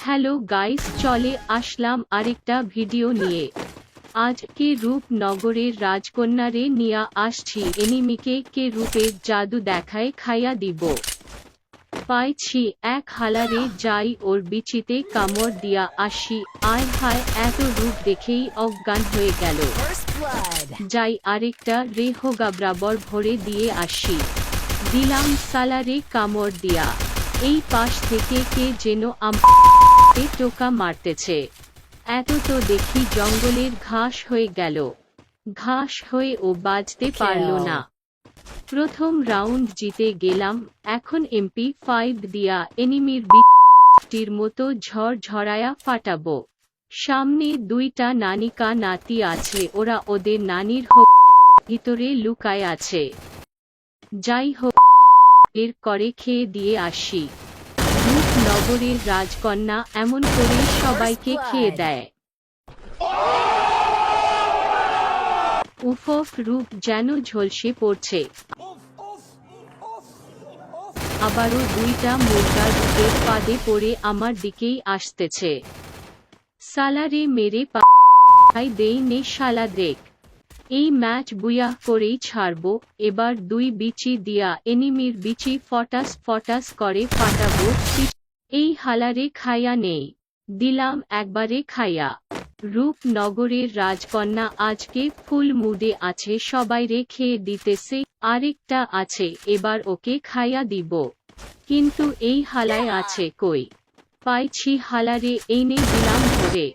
Hello guys, চলে আসলাম আরেকটা video নিয়ে। আজকে রূপনগরের রাজকন্যারে নিয়ে আসছি এনিমিকে কে রূপের জাদু দেখায় খাইয়া দিব। পাইছি এক হালারে, যাই ওর বিচিতে কামড় দিয়া আসি। আয় হায়, এত রূপ দেখেই অজ্ঞান হয়ে গেল। যাই আরেকটা রেহোগা বরাবর ভরে দিয়ে আসি। দিলাম সালারে কামড় দিয়া। এই পাশ থেকে কে যেন আমাকে টোকা মারতেছে। এত তো দেখি জঙ্গলের ঘাস হয়ে গেল। ঘাস হয়ে ও বাজতে পারল না। প্রথম রাউন্ড জিতে গেলাম। এখন MP5 দিয়া এনিমির বিটির মতো ঝড় ঝরায়া ফাটাবো। সামনে দুইটা নানিকা নাতি আছে, ওরা ওদের নানির ভিতরে লুকায় আছে। যাই হোক, এর করে খেয়ে দিয়ে আসি। রূপনগরের রাজকন্যা এমন করে সবাইকে খেয়ে দেয়। উফ, রূপ যেন ঝলসে পড়ছে। আবারও দুইটা মুরগা রূপের ফাঁদে পড়ে আমার দিকেই আসতেছে। সালারে মেরে পাই দেই নে শালা দেখ। এই ম্যাচ বুয়া করেই ছাড়বো। এবার দুই বিচি দিয়া এনিমির বিচি ফটাস ফটাস করে ফাটাবো। এই হালারে খাইয়া নেই। দিলাম একবারে খাইয়া। রূপনগরের রাজকন্যা আজকে ফুল মুডে আছে, সবাইরে খেয়ে দিতেছে। আরেকটা আছে, এবার ওকে খাইয়া দিব। কিন্তু এই হালায় আছে কই? পাইছি হালারে, এইনে দিলাম ধরে।